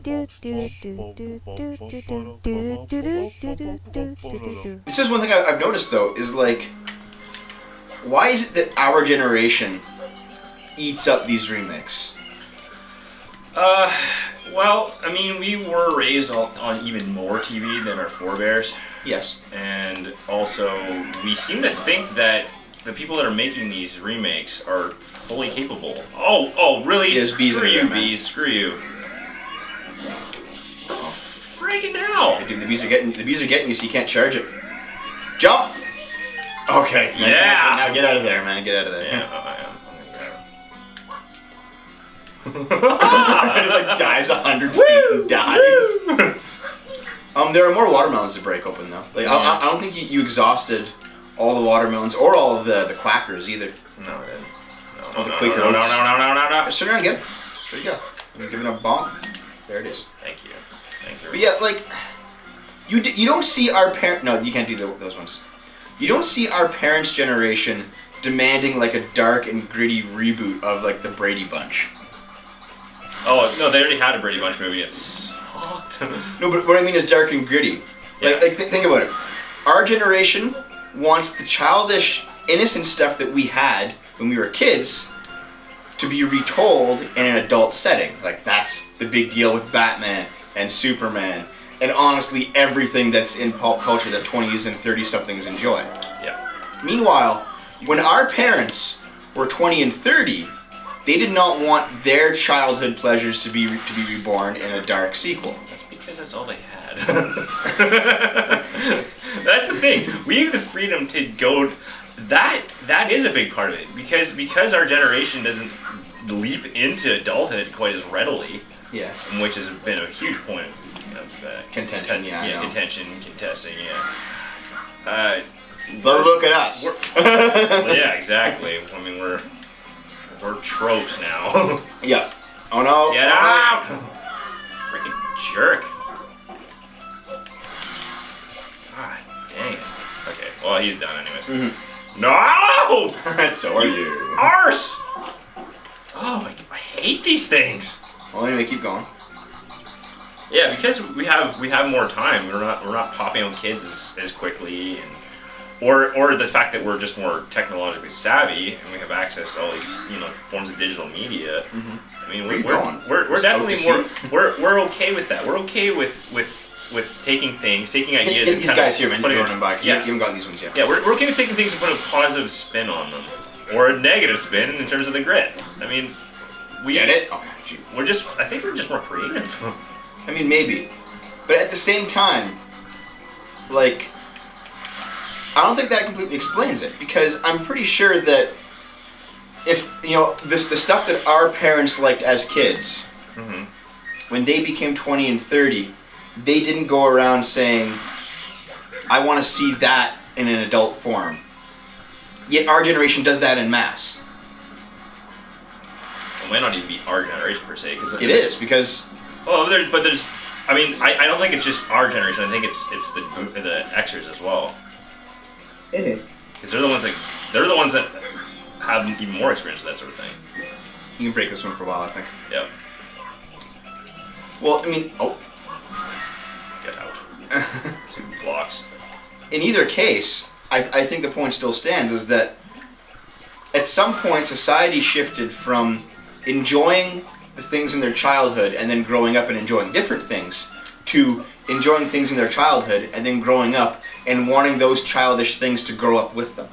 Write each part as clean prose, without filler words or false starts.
This is one thing I've noticed though, is like, why is it that our generation eats up these remakes? Well, I mean, we were raised on even more TV than our forebears. Yes. And also, we seem to think that the people that are making these remakes are fully capable. Oh, really? There's bees Screw in you, there, man. bees. Screw you. The friggin' hell? Dude, the bees are getting you, so you can't charge it. Jump! Okay. Man, Yeah. Now get out of there, man. Get out of there. Yeah, I am. Just like dives 100 feet and dies. There are more watermelons to break open though. Like I don't think you exhausted all the watermelons or all of the quackers either. No, I didn't. Or the Quaker Oats. No. Just turn around and get it. There you go. I'm giving a bomb. There it is. Thank you. But yeah, like you don't see our parent. No, you can't do those ones. You don't see our parents' generation demanding like a dark and gritty reboot of like the Brady Bunch. Oh no, they already had a Brady Bunch movie. It sucked. No, but what I mean is dark and gritty. Yeah. Like think about it. Our generation wants the childish, innocent stuff that we had when we were kids to be retold in an adult setting. Like that's the big deal with Batman and Superman and honestly everything that's in pop culture that 20s and 30-somethings enjoy. Yeah. Meanwhile, when our parents were 20 and 30, they did not want their childhood pleasures to be reborn in a dark sequel. That's because that's all they had. That's the thing. We have the freedom to go. That is a big part of it because our generation doesn't leap into adulthood quite as readily. Yeah. Which has been a huge point of contention. Contesting. Yeah. But look at us. Yeah, exactly. I mean, we're tropes now. Yeah. Oh no. Get out! Freaking jerk. God dang it. Okay, well, he's done anyways. Mm-hmm. No! So are you. Arse! Oh, I hate these things. Well, anyway, keep going. Yeah, because we have more time. We're not popping out kids as quickly, and or the fact that we're just more technologically savvy and we have access to all these forms of digital media. Mm-hmm. I mean, we're definitely more we're okay with that. We're okay with taking ideas and these guys here, man. You're running back. Yeah. You haven't gotten these ones yet. Yeah, we're okay with taking things and putting a positive spin on them, or a negative spin in terms of the grit. I mean, we get it. Okay. Gee. I think we're just more creative. I mean, maybe, but at the same time, like, I don't think that completely explains it, because I'm pretty sure that if the stuff that our parents liked as kids, mm-hmm. when they became 20 and 30, they didn't go around saying, "I want to see that in an adult form." Yet our generation does that en masse. It might not even be our generation per se, because it is, because. Oh, there's. I mean, I don't think it's just our generation. I think it's the Xers as well. Because they're the ones that have even more experience with that sort of thing. You can break this one for a while, I think. Yep. Well, I mean, Get out. 2 blocks. In either case, I think the point still stands, is that at some point society shifted from enjoying the things in their childhood and then growing up and enjoying different things to enjoying things in their childhood and then growing up and wanting those childish things to grow up with them.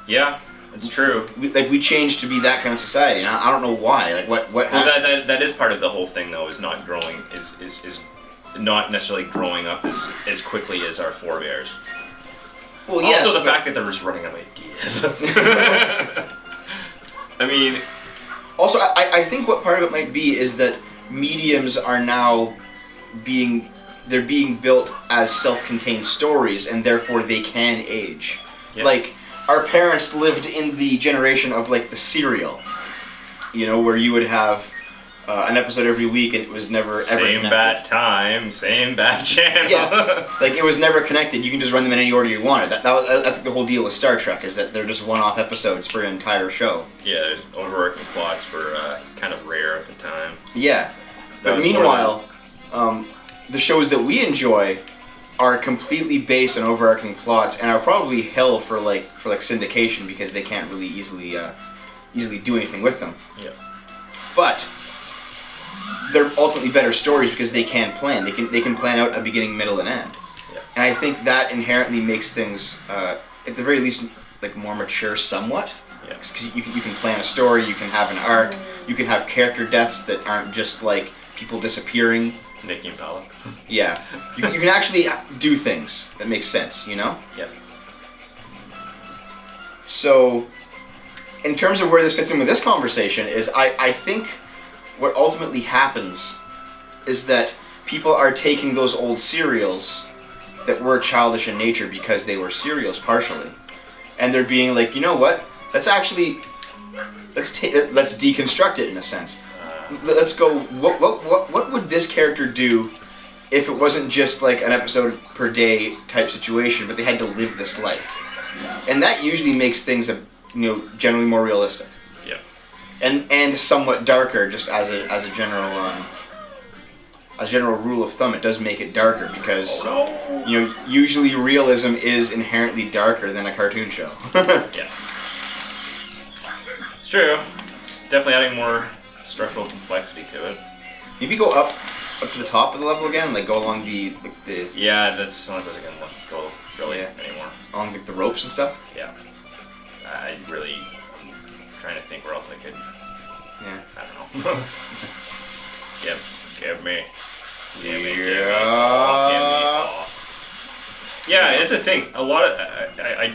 Yeah, it's true. We changed to be that kind of society, and I don't know why. Like what well, happened? that is part of the whole thing, though. Is not growing is not necessarily growing up as quickly as our forebears. Well, yes. Also, the fact that they're just running out of ideas. I mean. Also, I think what part of it might be is that mediums are now being built as self-contained stories, and therefore they can age. Yep. Like, our parents lived in the generation of, like, the serial, where you would have an episode every week and it was never ever connected. Same bad time, same bad channel. Yeah, like it was never connected. You can just run them in any order you wanted. That's like the whole deal with Star Trek, is that they're just one-off episodes for an entire show. Yeah, there's overarching plots for kind of rare at the time. Yeah, but meanwhile, the shows that we enjoy are completely based on overarching plots and are probably hell for syndication because they can't really easily do anything with them. Yeah. But they're ultimately better stories because they can plan. They can plan out a beginning, middle, and end. Yeah. And I think that inherently makes things, at the very least, like more mature somewhat. Yeah. Because you can plan a story, you can have an arc, you can have character deaths that aren't just like people disappearing. Nikki and Paula. Yeah. You can actually do things that make sense, you know? Yep. So, in terms of where this fits in with this conversation is I think what ultimately happens is that people are taking those old serials that were childish in nature because they were serials partially, and they're being like, you know what? Let's deconstruct it in a sense. Let's go. What would this character do if it wasn't just like an episode per day type situation, but they had to live this life? And that usually makes things generally more realistic. Yeah. And somewhat darker, just as a general rule of thumb, it does make it darker because usually realism is inherently darker than a cartoon show. Yeah. It's true. It's definitely adding more structural complexity to it. Maybe go up to the top of the level again, like go along the Yeah, that's not going to go really anymore. Along the ropes and stuff. Yeah. I'm trying to think where else I could. Yeah. I don't know. Give me. Yeah, it's a thing. A lot of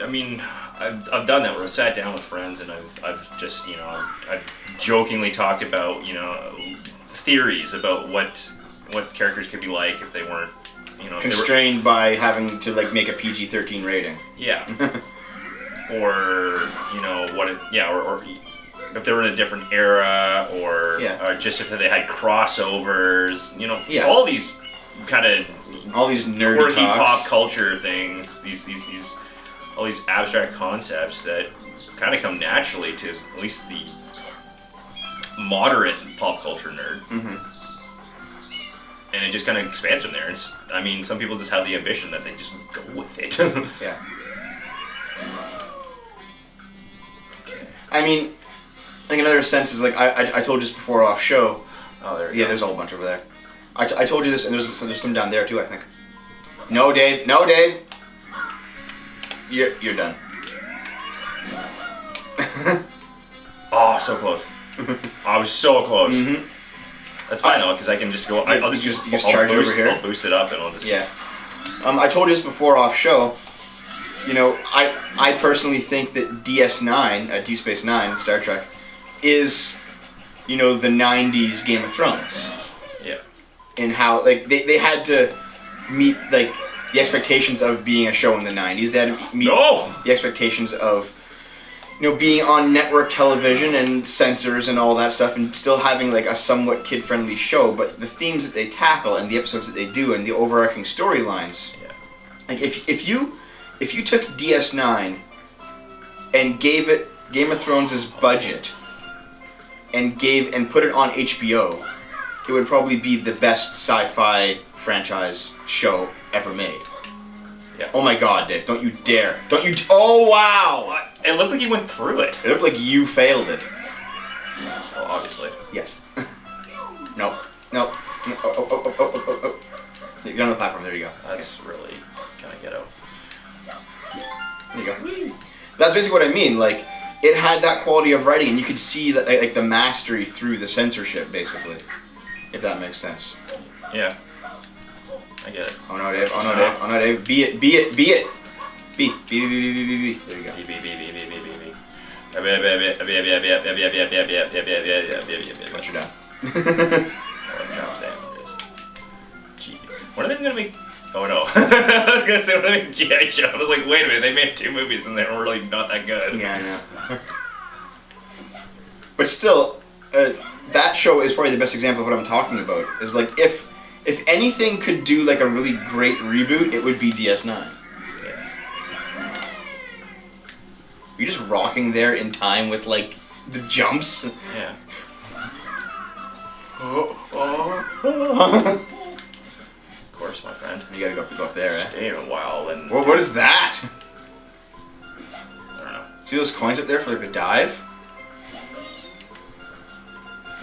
I mean, I've done that where I sat down with friends and I've just I've jokingly talked about theories about what characters could be like if they weren't constrained by having to make a PG-13 rating. Yeah. Or or if they were in a different era, or just if they had crossovers, all these kind of all these nerdy quirky talks. pop culture things, these all these abstract concepts that kind of come naturally to at least the moderate pop culture nerd. Mm-hmm. And it just kind of expands from there. Some people just have the ambition that they just go with it. Yeah. I mean, like another sense is like I told you this before off show. Oh, there you go. Yeah, there's a whole bunch over there. I told you this, and there's some down there too, I think. No, Dave. No, Dave. You're done. Oh, so close. I was so close. Mm-hmm. That's fine though, because I can just go. I'll just charge boost, over here. I'll boost it up, and I'll just. Yeah. I told you this before off show. I personally think that DS9, Deep Space Nine, Star Trek, is, the 90s Game of Thrones. Yeah. And how, they had to meet, the expectations of being a show in the 90s. They had to meet the expectations of, being on network television and censors and all that stuff and still having, a somewhat kid-friendly show. But the themes that they tackle and the episodes that they do and the overarching storylines, if you took DS9 and gave it Game of Thrones' budget and put it on HBO, it would probably be the best sci-fi franchise show ever made. Yeah. Oh my God, Dave! Don't you dare! Don't you? Oh wow! It looked like you went through it. It looked like you failed it. Well, obviously. Yes. No. Oh. You're on the platform. There you go. That's really kind of ghetto. There you go. That's basically what I mean. It had that quality of writing, and you could see that, the mastery through the censorship, basically. If that makes sense. Yeah. I get it. Oh no, Dave. Oh no, Dave. Oh no, Dave. Be it. Be. There you go. Once you're done. When are they gonna make? Oh no! I was gonna say when they make G.I. Joe. I was like, wait a minute, they made 2 movies and they were really not that good. Yeah, I know. But still, that show is probably the best example of what I'm talking about. Is if anything could do a really great reboot, it would be DS9. Yeah. You're just rocking there in time with the jumps. Yeah. course, my friend. You gotta go up there, eh? Stay in a while and... Whoa, what is that? I don't know. See those coins up there for like the dive?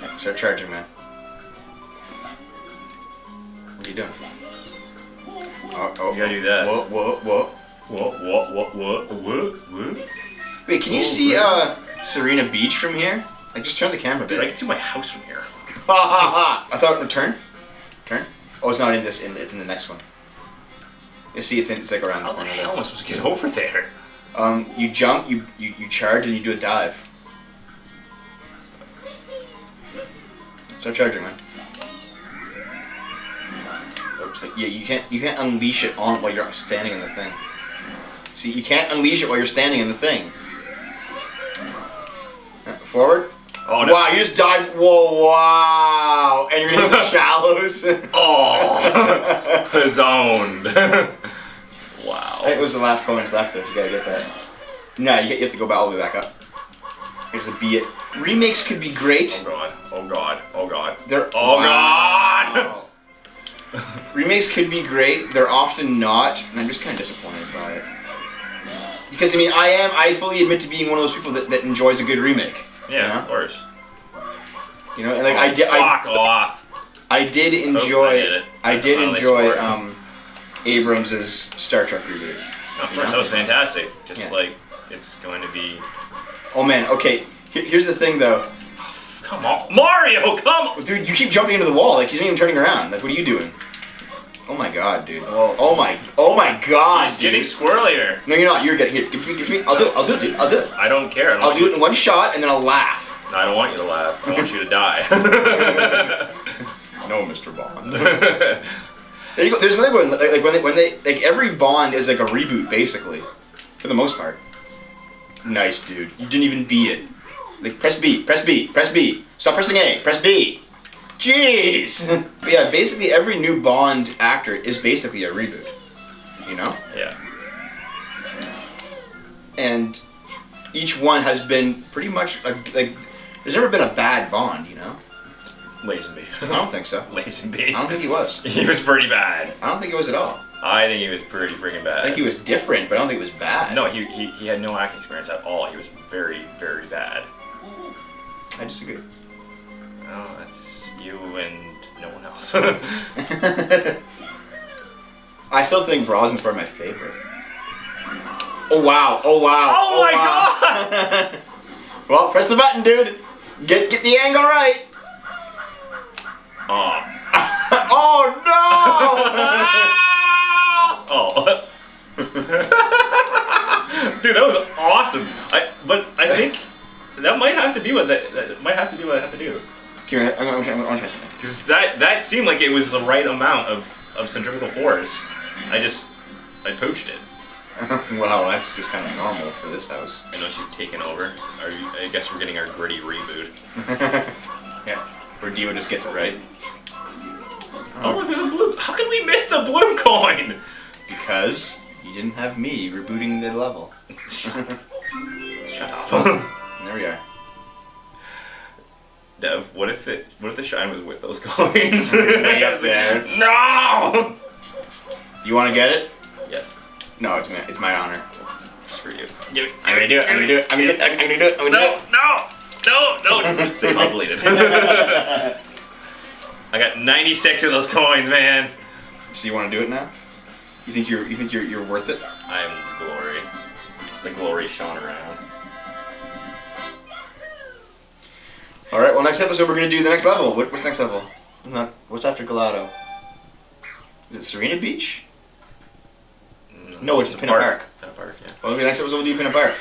Yeah, start charging, man. What are you doing? Oh, You gotta do that. Whoa. What? Wait, can you see Serena Beach from here? Like, just turn the camera a Dude, I bit. can see my house from here. I thought, turn. Oh, it's not in this, it's in the next one. You see, it's like around the How the corner hell there. am I supposed to get over there? You jump, you charge, and you do a dive. Start charging, man. Oops. Yeah, you can't unleash it on while you're standing in the thing. See, you can't unleash it while you're standing in the thing. Forward. Oh, no. Wow, you just dived. Whoa, wow. And you're in the shallows. Oh, zoned. Wow. It was the last coins left though, so you gotta get that. No, you have to go all the way back up. Here's a be it. Remakes could be great. Oh god. They're God! Remakes could be great. They're often not, and I'm just kind of disappointed by it. Because I mean, I fully admit to being one of those people that enjoys a good remake. Yeah, you know? of course. You know, and like Fuck off. I did enjoy. I did Finally enjoy scored. Abrams's Star Trek reboot. No, of course, that was fantastic. Just Yeah. like it's going to be. Oh man, okay. Here's the thing though. Come on, Mario! Come on. Dude, you keep jumping into the wall. Like he's not even turning around. Like what are you doing? Oh my god, dude. Whoa. Oh my god, He's dude. getting squirrelier. No, you're not. You're getting here. Give me. I'll do it, dude. I'll do it. I don't care. I'll do it in one shot and then I'll laugh. No, I don't want you to laugh. I want you to die. No, Mr. Bond. There you go. There's another one. Like when they like every Bond is like a reboot basically, for the most part. Nice, dude. You didn't even B it. Like press B. Stop pressing A. Press B. Jeez. But yeah, basically every new Bond actor is basically a reboot. You know? Yeah. And each one has been pretty much like. There's never been a bad Bond, you know? Lazenby. I don't think so. Lazenby. I don't think he was. He was pretty bad. I don't think he was at all. I think he was pretty freaking bad. I think he was different, but I don't think he was bad. No, he had no acting experience at all. He was very, very bad. I disagree. Oh, that's you and no one else. I still think Brosnan's probably my favorite. Oh wow! Oh wow! Oh my god! Well, press the button, dude. Get the angle right. Oh. Oh no! Oh. Dude, that was awesome. I think that might have to be what that might have to be what I have to do. Here, I'm gonna try something. Because that seemed like it was the right amount of centrifugal force. I poached it. Well, that's just kind of normal for this house. I know you've taken over. I guess we're getting our gritty reboot. Yeah, where Dio just gets it right. Oh, look, there's a blue. How can we miss the blue coin? Because you didn't have me rebooting the level. Shut up. There we are. Dev, what if the shine was with those coins? Way up there. No! You want to get it? Yes. No, it's my honor. Screw you. Give it. I'm gonna do it. No. Save file deleted. I got 96 of those coins, man. So you want to do it now? You think you're worth it? I am the glory. The glory shone around. All right. Well, next episode we're gonna do the next level. What's next level? What's after Gelato? Is it Serena Beach? No, it's Pinna Park. Pinna Park, yeah. Well, maybe next episode we'll do Pinna Park.